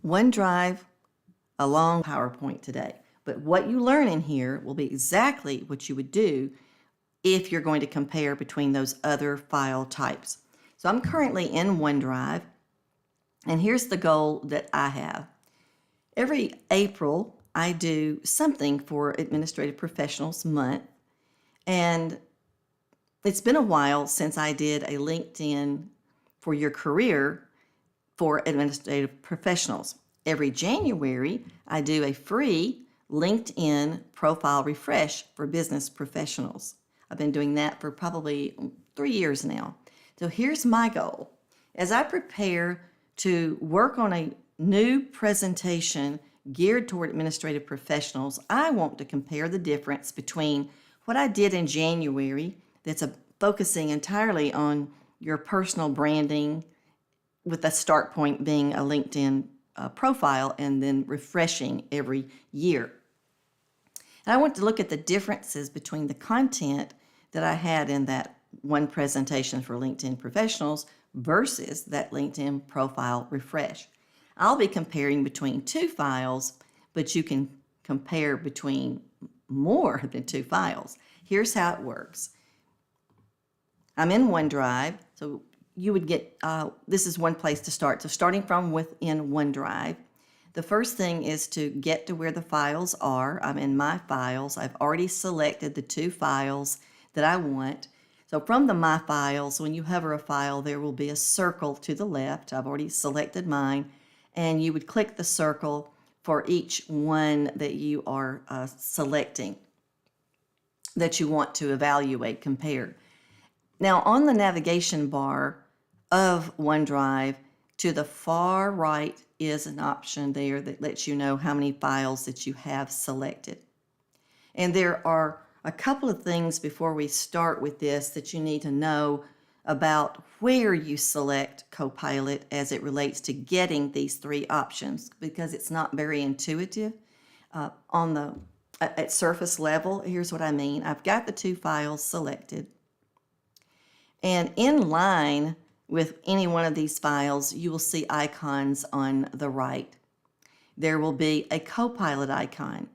OneDrive, a long PowerPoint today. But what you learn in here will be exactly what you would do if you're going to compare between those other file types. So I'm currently in OneDrive, and here's the goal that I have. Every April, I do something for Administrative Professionals Month, and it's been a while since I did a LinkedIn for your career for administrative professionals. Every January, I do a free LinkedIn profile refresh for business professionals. I've been doing that for probably 3 years now. So here's my goal. As I prepare to work on a new presentation geared toward administrative professionals, I want to compare the difference between what I did in January that's focusing entirely on your personal branding, with the start point being a LinkedIn profile, and then refreshing every year. And I want to look at the differences between the content that I had in that one presentation for LinkedIn professionals versus that LinkedIn profile refresh. I'll be comparing between two files, but you can compare between more than two files. Here's how it works. I'm in OneDrive, so you would get, this is one place to start. So starting from within OneDrive, the first thing is to get to where the files are. I'm in My Files. I've already selected the two files that I want. So from the My Files, when you hover a file, there will be a circle to the left. I've already selected mine, and you would click the circle for each one that you are selecting that you want to evaluate, compare. Now, on the navigation bar of OneDrive, to the far right is an option there that lets you know how many files that you have selected. And there are a couple of things before we start with this that you need to know about where you select Copilot as it relates to getting these three options, because it's not very intuitive. At surface level, here's what I mean. I've got the two files selected. And in line with any one of these files, you will see icons on the right. There will be a Copilot icon.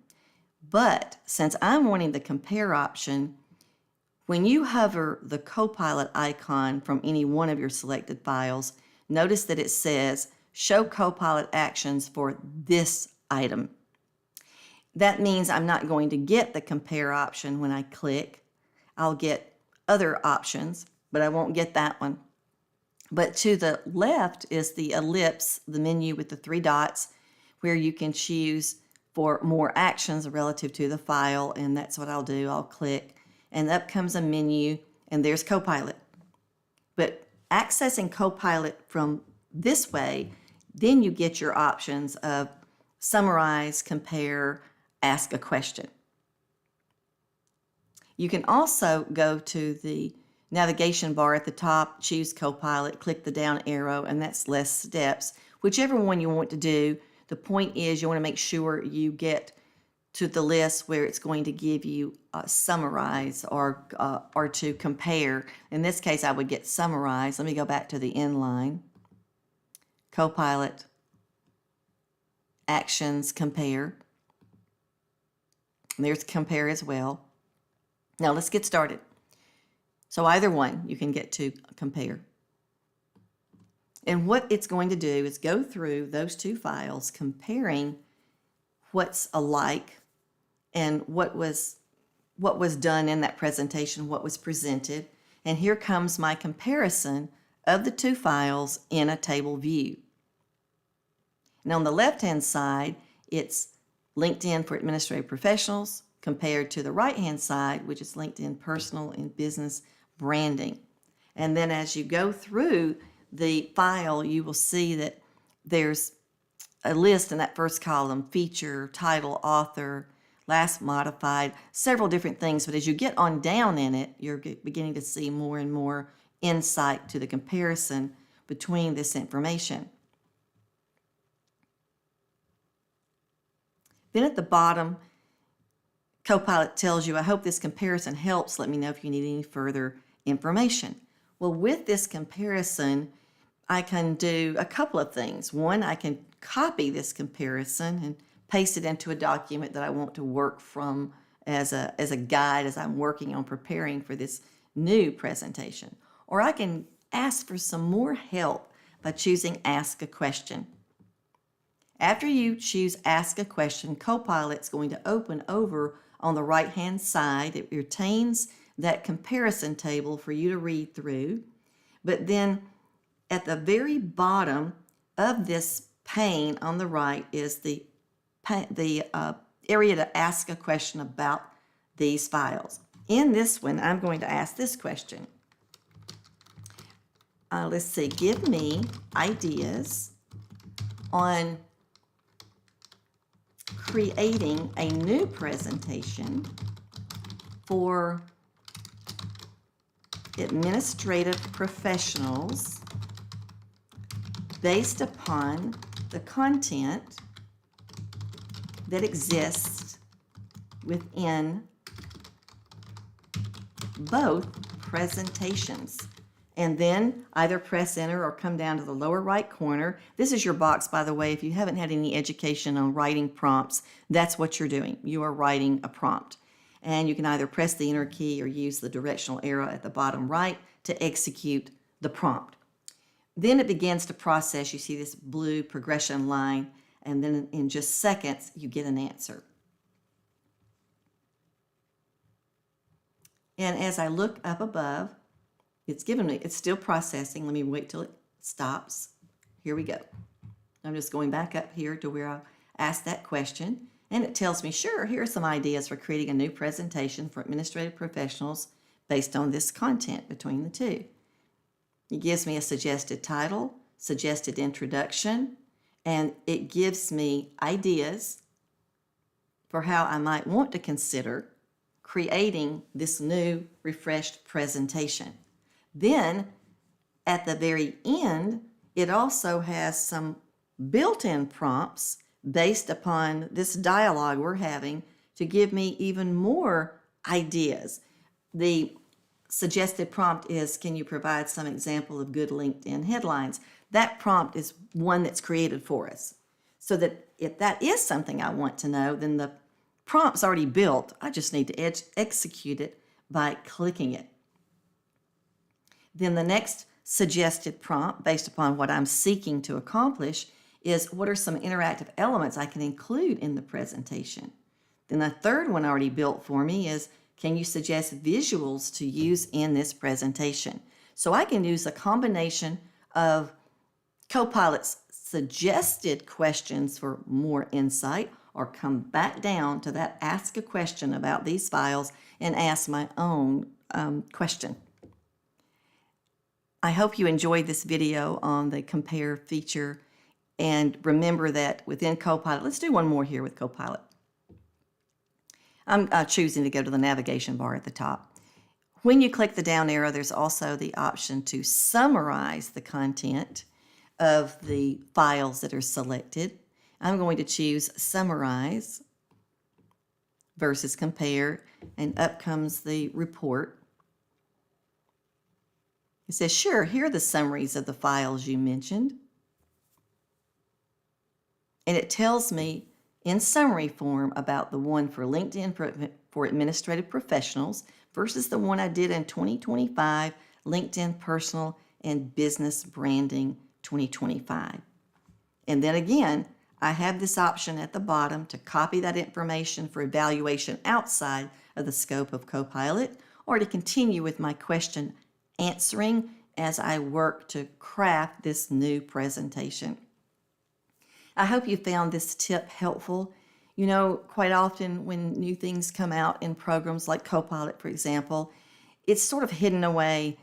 But since I'm wanting the compare option, when you hover the Copilot icon from any one of your selected files, notice that it says Show Copilot Actions for this item. That means I'm not going to get the compare option when I click. I'll get other options, but I won't get that one. But to the left is the ellipse, the menu with the three dots, where you can choose for more actions relative to the file, and that's what I'll do. I'll click, and up comes a menu, and there's Copilot. But accessing Copilot from this way, then you get your options of summarize, compare, ask a question. You can also go to the navigation bar at the top, choose Copilot, click the down arrow, and that's less steps. Whichever one you want to do, the point is you want to make sure you get to the list where it's going to give you summarize or to compare. In this case, I would get summarize. Let me go back to the inline. Copilot, actions, compare. And there's compare as well. Now let's get started. So either one you can get to compare. And what it's going to do is go through those two files, comparing what's alike and what was done in that presentation, what was presented. And here comes my comparison of the two files in a table view. And on the left-hand side, it's LinkedIn for Administrative Professionals compared to the right-hand side, which is LinkedIn Personal and Business Branding. And then as you go through the file, you will see that there's a list in that first column: feature, title, author, last modified, several different things. But as you get on down in it, you're beginning to see more and more insight to the comparison between this information. Then at the bottom, Copilot tells you, I hope this comparison helps. Let me know if you need any further information. Well, with this comparison, I can do a couple of things. One, I can copy this comparison and paste it into a document that I want to work from as a guide as I'm working on preparing for this new presentation. Or I can ask for some more help by choosing Ask a Question. After you choose Ask a Question, Copilot's going to open over on the right-hand side. It retains that comparison table for you to read through. But then at the very bottom of this pane on the right is the area to ask a question about these files. In this one, I'm going to ask this question. Let's see, give me ideas on creating a new presentation for administrative professionals based upon the content that exists within both presentations. And then either press enter or come down to the lower right corner. This is your box, by the way. If you haven't had any education on writing prompts, that's what you're doing. You are writing a prompt. And you can either press the enter key or use the directional arrow at the bottom right to execute the prompt. Then it begins to process. You see this blue progression line, and then in just seconds, you get an answer. And as I look up above, it's still processing. Let me wait till it stops. Here we go. I'm just going back up here to where I asked that question, and it tells me, sure, here are some ideas for creating a new presentation for administrative professionals based on this content between the two. It gives me a suggested title, suggested introduction, and it gives me ideas for how I might want to consider creating this new refreshed presentation. Then at the very end, it also has some built-in prompts based upon this dialogue we're having to give me even more ideas. The suggested prompt is, can you provide some example of good LinkedIn headlines? That prompt is one that's created for us. So that if that is something I want to know, then the prompt's already built. I just need to execute it by clicking it. Then the next suggested prompt, based upon what I'm seeking to accomplish, is what are some interactive elements I can include in the presentation? Then the third one already built for me is, can you suggest visuals to use in this presentation? So I can use a combination of Copilot's suggested questions for more insight, or come back down to that ask a question about these files and ask my own question. I hope you enjoyed this video on the compare feature, and remember that within Copilot, let's do one more here with Copilot. I'm choosing to go to the navigation bar at the top. When you click the down arrow, there's also the option to summarize the content of the files that are selected. I'm going to choose Summarize versus Compare, and up comes the report. It says, sure, here are the summaries of the files you mentioned. And it tells me in summary form about the one for LinkedIn for administrative professionals versus the one I did in 2025, LinkedIn Personal and Business Branding 2025. And then again, I have this option at the bottom to copy that information for evaluation outside of the scope of Copilot, or to continue with my question answering as I work to craft this new presentation. I hope you found this tip helpful. You know, quite often when new things come out in programs like Copilot, for example, it's sort of hidden away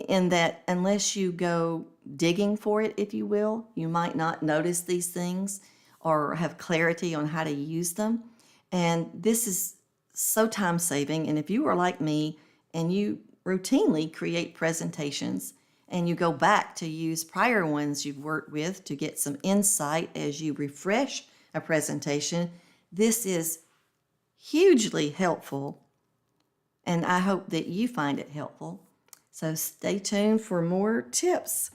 in that unless you go digging for it, if you will, you might not notice these things or have clarity on how to use them. And this is so time saving. And if you are like me and you routinely create presentations and you go back to use prior ones you've worked with to get some insight as you refresh a presentation, this is hugely helpful, and I hope that you find it helpful. So stay tuned for more tips.